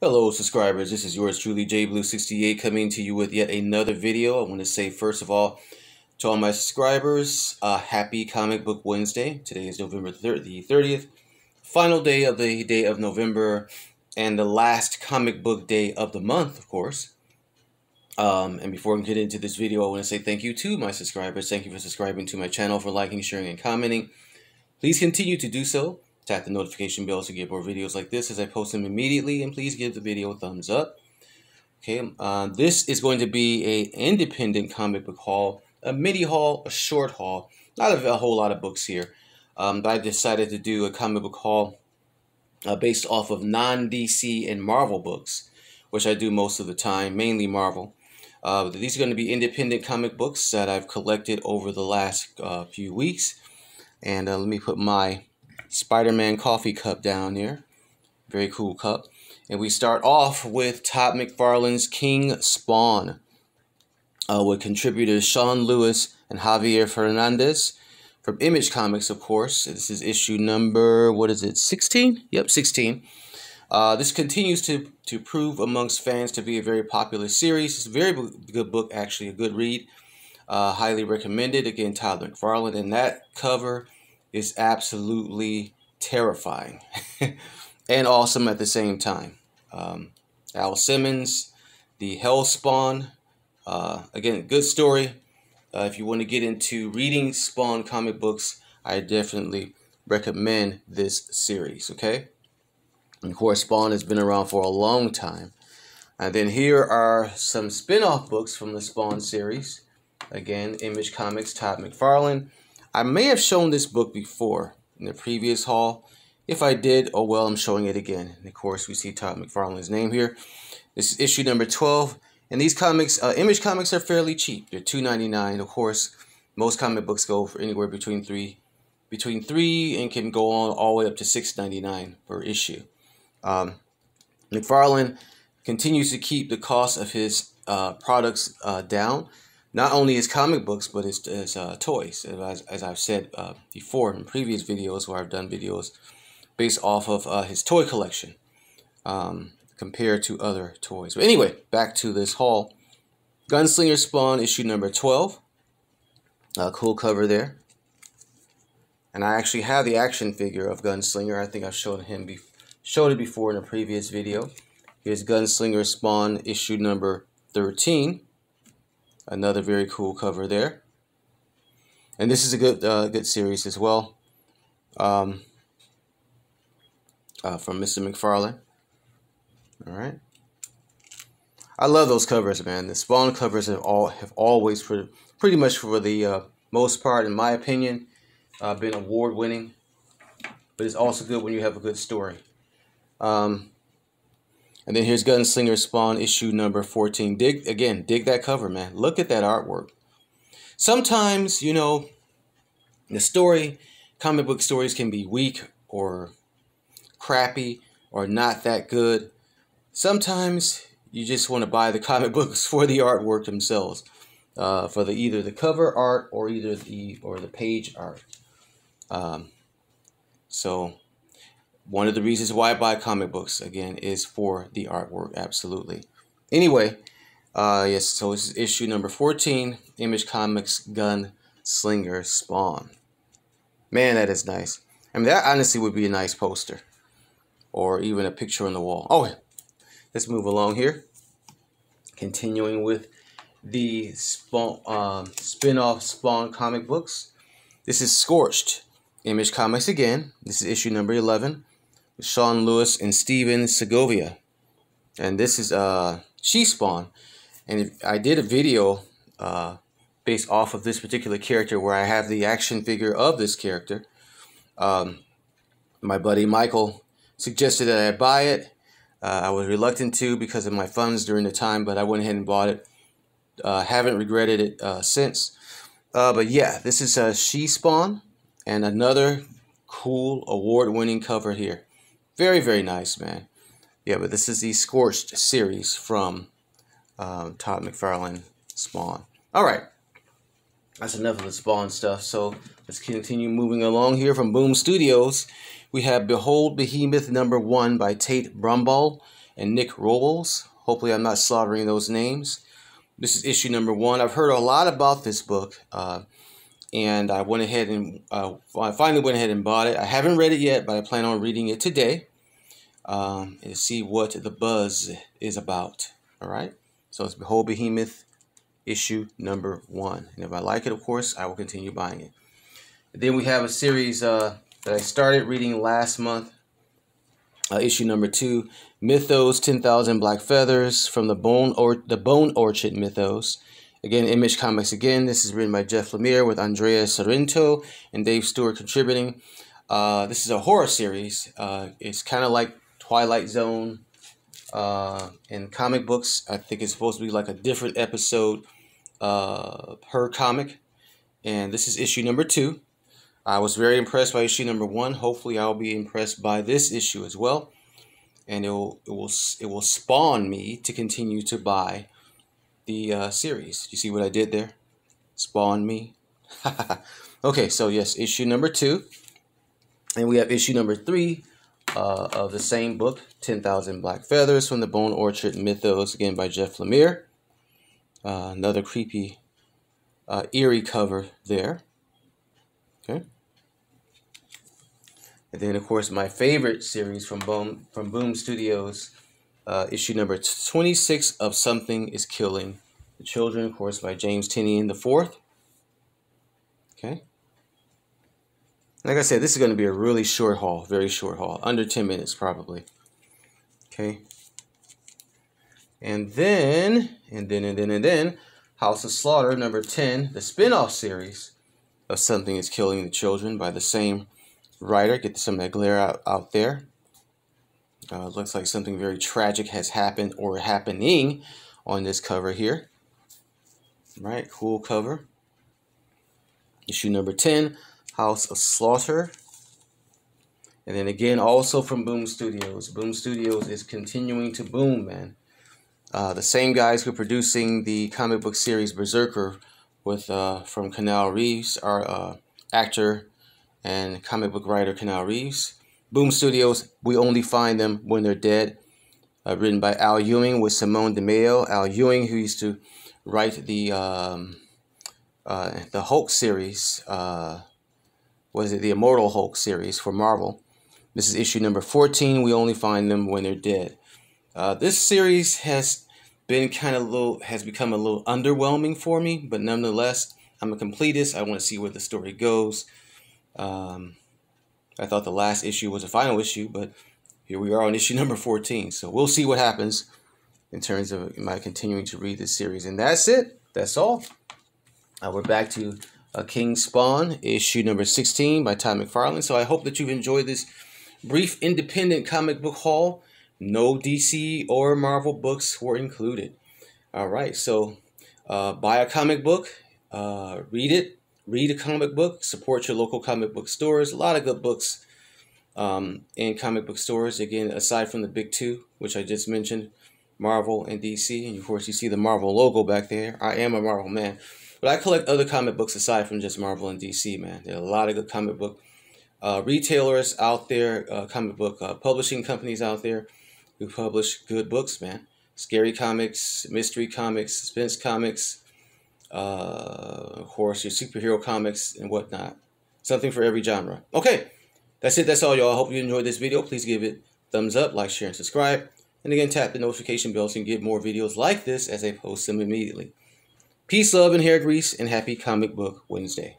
Hello subscribers, this is yours truly JBlue68 coming to you with yet another video. I want to say first of all to all my subscribers, happy Comic Book Wednesday. Today is November the 30th, final day of November and the last comic book day of the month, of course. And before I get into this video, I want to say thank you to my subscribers. Thank you for subscribing to my channel, for liking, sharing, and commenting. Please continue to do so. Tap the notification bell to get more videos like this as I post them immediately, and please give the video a thumbs up. Okay, this is going to be an independent comic book haul, a mini haul, a short haul, not a whole lot of books here. But I decided to do a comic book haul based off of non-DC and Marvel books, which I do most of the time, mainly Marvel. These are going to be independent comic books that I've collected over the last few weeks. And let me put my Spider-Man coffee cup down there. Very cool cup. And we start off with Todd McFarlane's King Spawn, with contributors Sean Lewis and Javier Fernandez from Image Comics, of course. This is issue number, 16? Yep, 16. This continues to prove amongst fans to be a very popular series. It's a very good book, actually, a good read. Highly recommended. Again, Todd McFarlane, and that cover is absolutely terrifying and awesome at the same time. Al Simmons, the Hellspawn. Again, good story. If you want to get into reading Spawn comic books, I definitely recommend this series, okay? And of course, Spawn has been around for a long time. And then here are some spin-off books from the Spawn series. Again, Image Comics, Todd McFarlane. I may have shown this book before in the previous haul. If I did, oh well, I'm showing it again. And of course, we see Todd McFarlane's name here. This is issue number 12. And these comics, Image Comics, are fairly cheap. They're $2.99. Of course, most comic books go for anywhere between three and can go on all the way up to $6.99 per issue. McFarlane continues to keep the cost of his products down. Not only his comic books, but his toys, as I've said before in previous videos where I've done videos based off of his toy collection compared to other toys. But anyway, back to this haul. Gunslinger Spawn, issue number 12. Cool cover there. And I actually have the action figure of Gunslinger. I think I've showed it before in a previous video. Here's Gunslinger Spawn, issue number 13. Another very cool cover there. And this is a good series as well. From Mr. McFarlane. Alright. I love those covers, man. The Spawn covers have always, pretty much for the most part, in my opinion, been award-winning. But it's also good when you have a good story. And then here's Gunslinger Spawn, issue number 14. Dig that cover, man. Look at that artwork. Sometimes, you know, comic book stories can be weak or crappy or not that good. Sometimes you just want to buy the comic books for the artwork themselves, for either the cover art or the page art. So one of the reasons why I buy comic books, again, is for the artwork, absolutely. Anyway, yes, so this is issue number 14, Image Comics Gunslinger Spawn. Man, that is nice. I mean, that honestly would be a nice poster. Or even a picture on the wall. Oh, let's move along here. Continuing with the spin-off Spawn comic books. This is Scorched, Image Comics again. This is issue number 11. Sean Lewis and Steven Segovia, and this is She-Spawn. And I did a video based off of this particular character where I have the action figure of this character. My buddy Michael suggested that I buy it. I was reluctant to because of my funds during the time, but I went ahead and bought it. Haven't regretted it since. But yeah, this is She-Spawn, and another cool award-winning cover here. Very, very nice, man. Yeah, but this is the Scorched series from Todd McFarlane Spawn. All right. That's enough of the Spawn stuff. So let's continue moving along here from Boom Studios. We have Behold Behemoth #1 by Tate Brumbaugh. and Nick Robles. Hopefully I'm not slaughtering those names. This is issue number 1. I've heard a lot about this book, and I went ahead and I finally went ahead and bought it. I haven't read it yet, but I plan on reading it today and see what the buzz is about. All right, so it's Behold Behemoth, issue number 1, and if I like it, of course, I will continue buying it. And then we have a series that I started reading last month. Issue number 2, Mythos 10,000 Black Feathers from the Bone Orchard Mythos. Again, Image Comics again. This is written by Jeff Lemire with Andrea Sorrento and Dave Stewart contributing. This is a horror series. It's kind of like Twilight Zone in comic books. I think it's supposed to be like a different episode per comic. And this is issue number 2. I was very impressed by issue number 1. Hopefully, I'll be impressed by this issue as well, and it will spawn me to continue to buy the series. You see what I did there? Spawn me. Okay, so yes, issue number 2, and we have issue number 3 of the same book, 10,000 Black Feathers from the Bone Orchard Mythos, again by Jeff Lemire. Another creepy, eerie cover there. Okay. And then, of course, my favorite series from Boom Studios, issue number 26 of Something is Killing the Children, of course, by James Tynion IV. Okay. Like I said, this is going to be a really short haul, very short haul, under 10 minutes probably. Okay. And then, House of Slaughter, number 10, the spin-off series of Something is Killing the Children by the same writer. Get some of that glare out there. Looks like something very tragic has happened or happening on this cover here. Right, cool cover. Issue number 10, House of Slaughter. And then again, also from Boom Studios. Boom Studios is continuing to boom, man. The same guys who are producing the comic book series Berserker with from Keanu Reeves, our actor and comic book writer Keanu Reeves. Boom Studios, We Only Find Them When They're Dead, written by Al Ewing with Simone DeMeo. Al Ewing, who used to write the Hulk series, the Immortal Hulk series for Marvel. This is issue number 14, We Only Find Them When They're Dead. This series has become a little underwhelming for me, but nonetheless, I'm a completist. I want to see where the story goes. I thought the last issue was a final issue, but here we are on issue number 14. So we'll see what happens in terms of my continuing to read this series. And that's it. That's all. We're back to King Spawn, issue number 16 by Todd McFarlane. So I hope that you've enjoyed this brief independent comic book haul. No DC or Marvel books were included. All right, so buy a comic book, read it. Read a comic book, support your local comic book stores. A lot of good books in comic book stores. Again, aside from the big two, which I just mentioned, Marvel and DC. And of course, you see the Marvel logo back there. I am a Marvel man. But I collect other comic books aside from just Marvel and DC, man. There are a lot of good comic book retailers out there, comic book publishing companies out there who publish good books, man. Scary comics, mystery comics, suspense comics, of course, your superhero comics and whatnot. Something for every genre. Okay, that's it. That's all, y'all. I hope you enjoyed this video. Please give it thumbs up, like, share, and subscribe. And again, tap the notification bell so you can get more videos like this as I post them immediately. Peace, love, and hair grease, and happy Comic Book Wednesday.